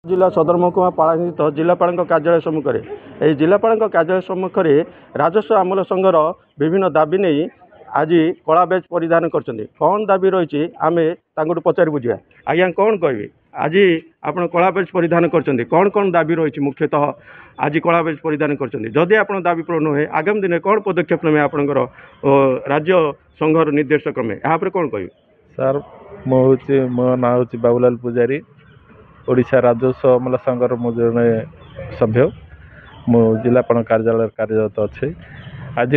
जिला सदर महकुमा पालास्थित जिलापाल कार्यालय सम्मुख में यह जिलापाल कार्यालय सम्मुख में राजस्व आमूल संघर विभिन्न दाबी नहीं आज कला बेच परिधान कर कौन दाबी रही आम पचारि बुझा आज्ञा कौन कहे आज आप कला बेच परिधान कर कौन कौन दाबी रही मुख्यतः आज कला बेच परिधान करदी आप दाबी पूर्ण हुए आगामी दिन कौन पदक्षेप ने आपंकर राज्य संघर निर्देश क्रमे यहाँ कौन कह सर मो ना हूँ बाबूलाल पूजारी ओडिशा राजस्व अमला संघर मु जड़े सभ्य मु जिलापाल कार्यालय कार्यरत अच्छे आज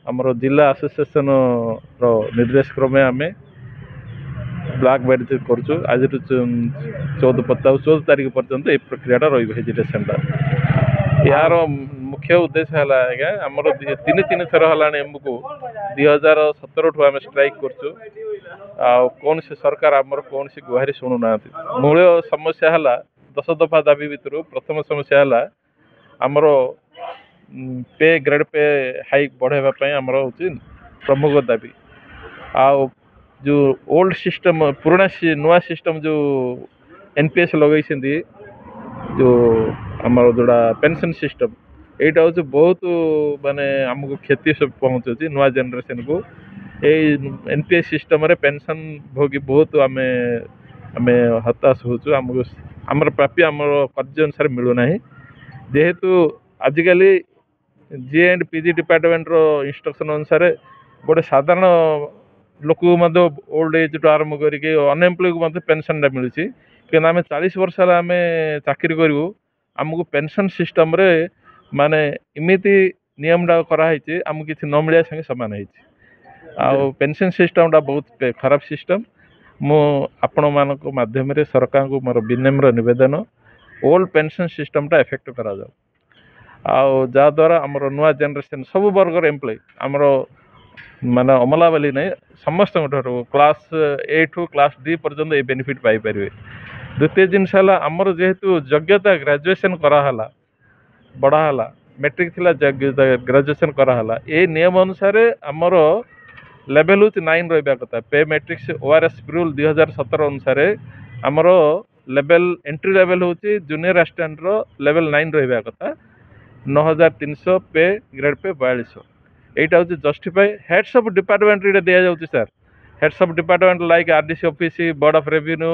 आमर जिला एसोसिएशन रो निर्देश क्रमे आम ब्लैक बेल्ट करूँ आज 14 तारीख पर्यंत ये प्रक्रिया रही हेजिटेशन यार मुख्य उद्देश्य है आज्ञा आमर तीन थर है आमको 2017 ठू आम स्ट्राइक करूँ कौन से सरकार आमर कौन सी गुहारी शुणुना मूल समस्या है 10 दफा दाबी भितर प्रथम समस्या है आमर पे ग्रेड पे हाइक बढ़ावाई आमर हूँ प्रमुख दाबी आ जो ओल्ड सिस्टम पुराना नुआ सिस्टम जो एनपीएस लगे जो आमर जोड़ा पेंशन सिस्टम यहाँ हूँ बहुत माने आमको क्षति सब पहुँचुची नुआ जेनरेशन को एनपीएस सिस्टम रे पेंशन भोगी बहुत आम हताश होचु आमको आमर प्राप्य आमर कार्य अनुसार मिलूना जेहेतु आजिकल जी एंड पीजी डिपार्टमेंट रो इंस्ट्रक्शन अनुसार गोटे साधारण लोक ओल्ड एज टू आरंभ करके अनएम्प्लॉय को पेंशन मिलूँ कि आम 40 वर्ष आम चाकरी करूँ आमको पेंशन सिस्टम रे माने इमिति नियम डा कराई आमको किसी न मिलिया संगे सामान हो पेंशन सिस्टम डा बहुत खराब सिस्टम मु आपण मान माध्यम सरकार को मोर विनम्र निवेदन ओल्ड पेंशन सिस्टम टा इफेक्ट करा जाओ जहाद्वारा आमर नुआ जेनरेशन सब वर्गर एम्प्लॉय आमर माने अमला वाली नहीं समस्त क्लास ए ठू क्लास डी पर्यंत ये बेनिफिट पाई पारे द्वितीय जिनस आमर जेहेतु योग्यता ग्रेजुएशन कराला बढ़ाला मैट्रिक थिला ग्रेजुएशन कराला ये नियम अनुसार आमर लेवल हूँ 9 रहा कथा पे मैट्रिक्स ओआरएस रूल 2017 अनुसार आमर लेवल एंट्री लेवल हूँ जूनियर असिस्टेंट रो लेवल 9 रहा कथा 9300 पे ग्रेड पे 4200 यहाँ हूँ जस्टिफाई हेड्स ऑफ डिपार्टमेंट दि जाऊँगी sir heads of department like RDC office board of revenue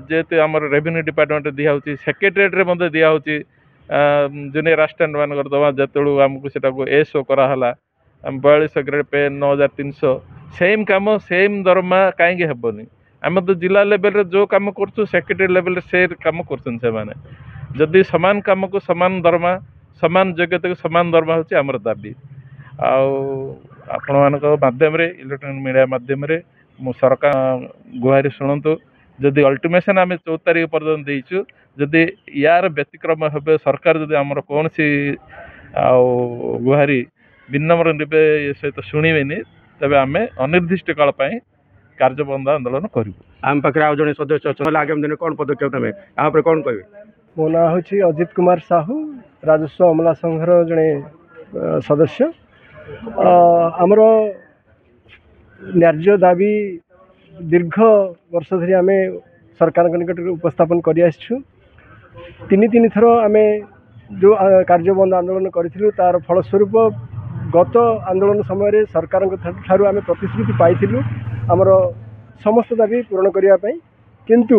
जेहेतु आमर रेवेन्यू डिपार्टमेंट दिखाई सेक्रेटेरिएट रे मध्य दिखाई जूनियर असिस्टेंट मान दवा जो आमको सेटा एसओ कराला 4200 ग्रेड पे 9300 सेम काम सेम दरमा कहीं हेबनी आम तो जिला लेवल रे जो काम कर सेक्रेटेरिएट लेवल से काम कर जदि सामान काम को सामान दरमा सामान योग्यता को सामान दरमा हूँ आमर दाबी आपण मान माध्यम इलेक्ट्रॉनिक मीडिया माध्यम मु सरकार गुहारी शुणु जदि अल्टिमेशन आम 14 तारीख पर्यटन देचु जदि यार व्यतिक्रम हे सरकार जदि आमर कौन सी गुहारी विनम्र सहित शुणवे तेज आम अनिर्दिष्ट काल कार्य बंद आंदोलन करूँ आम पाखे आज जन सदस्य अच्छा आगामी दिन कौन पदक्षेप ने यहाँ कौन कहे मो ना हूँ अजित कुमार साहू राजस्व अमला संघर जड़े सदस्य आमर न्याय्य दाबी दीर्घ वर्ष धरी आम सरकार निकट उपस्थापन कर तीन थर आम जो कार्य बंद आंदोलन करूँ तार फलस्वरूप गत आंदोलन समय सरकार ठारू आम प्रतिश्रुति पाइलु आमर समस्त दाबी पूरण करने किंतु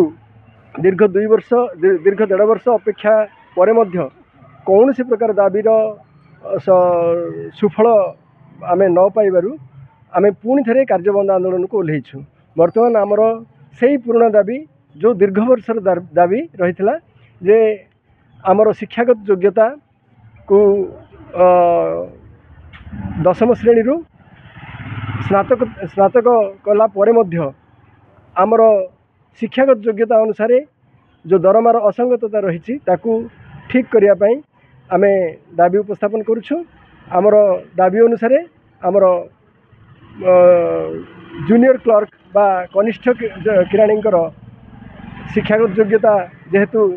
दीर्घ 2 वर्ष दीर्घ 1.5 वर्ष अपेक्षा पर मध्य कौन सी प्रकार दाबीर सुफल आम न पाइबारु आम पुणी थे कार्यबंद आंदोलन को ओह्लैछु बर्तमान आमर से पुराना दाबी जो दीर्घ वर्षर दाबी रही जे आमर शिक्षागत योग्यता को 10म श्रेणी स्नातक कला परे मध्य आमर शिक्षागत योग्यता अनुसार जो दरमार असंगतता रही ठीक करने आम दाबी उपस्थापन करुछु आमर दाबी अनुसार आमर जूनियर क्लर्क बा कनिष्ठ किराणी शिक्षागत योग्यता जेहेतु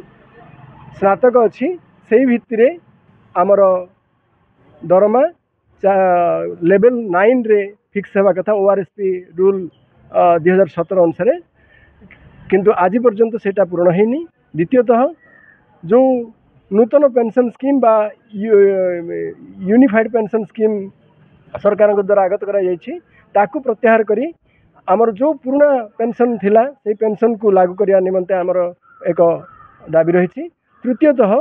स्नातक अच्छी से भित्ति आमर दरमा लेवल 9 रे फिक्स होगा कथा ओआरएसपी रूल 2017 अनुसार किंतु आज पर्यंत सेटा पूरण होनी। द्वितीयतः जो नूतन पेंशन स्कीम बा यूनिफाइड पेंशन स्कीम सरकार द्वारा आगत कराई प्रत्याहार करी आमर जो पुराना पेंशन थिला से पेंशन को लागू करने निमंते आमर एक दाबी रही। तृतीयतः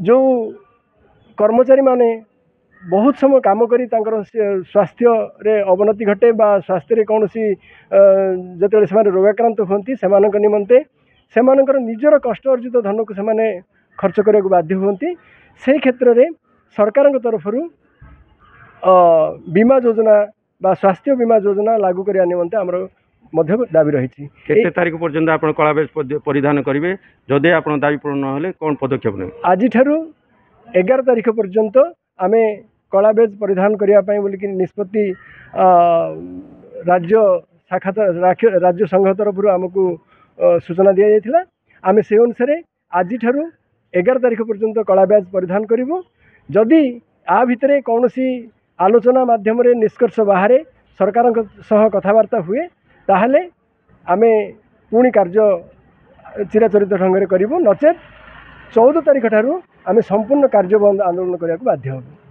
जो कर्मचारी माने बहुत समय काम करी तांकर स्वास्थ्य रे अवनति घटे बा स्वास्थ्य रे कौन सी जते से रोगाक्रांत होती से निमंते से निजर कष्ट अर्जित धन को से खर्च करने को बाध्य होती। से क्षेत्र में सरकार तरफ बीमा योजना बा स्वास्थ्य बीमा योजना लागू करने निमंते आमर मध्य दाबी रही। केते तारीख पर्यंत आप कला बेज परिधान करेंगे जदि आप दाबी पूर्ण ना कौन पदक्षेप ने आज 11 तारीख पर्यंत आमे कला बेज परिधान करने बोलिकी निष्पत्ति राज्य शाखा राज्य संघ तरफ आमको सूचना दि जाइथिला। आमे से अनुसार आज 11 तारीख पर्यंत कला बेज परिधान करूँ। जदि आ भितरे कौन सी आलोचना माध्यम निष्कर्ष बाहर सरकार सह कथबार्ता हुए ताहले आमे पुणी कार्य चिराचरित ढंग से करूँ। नचेत 14 तारीख ठारू आमे संपूर्ण कार्य बंद आंदोलन करने को बाध्य होबू।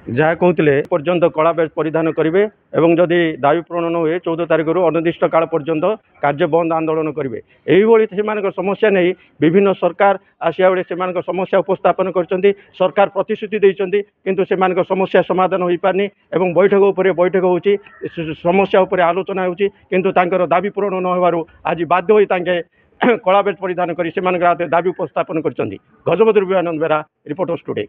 जहाँ कहते पर्यंत कला बेज परिधान करेंगे और जदि दाबी पूरण न हुए 14 तारीख अनिर्दिष्ट काल पर्यंत कार्य बंद आंदोलन करेंगे। यही समस्या नहीं विभिन्न सरकार आसिया बेले से समस्या उपस्थापन कर सरकार प्रतिश्रुति देते किंतु से समस्या समाधान हो पारनी और बैठक उपर बैठक हो समस्या उपर आलोचना होती किंतु दाबी पूरण न होबारु आज बाध्य होई कला बेज परिधान कर दाबी उपस्थापन कर। गजपति आनंद बेरा रिपोर्टर्स टुडे।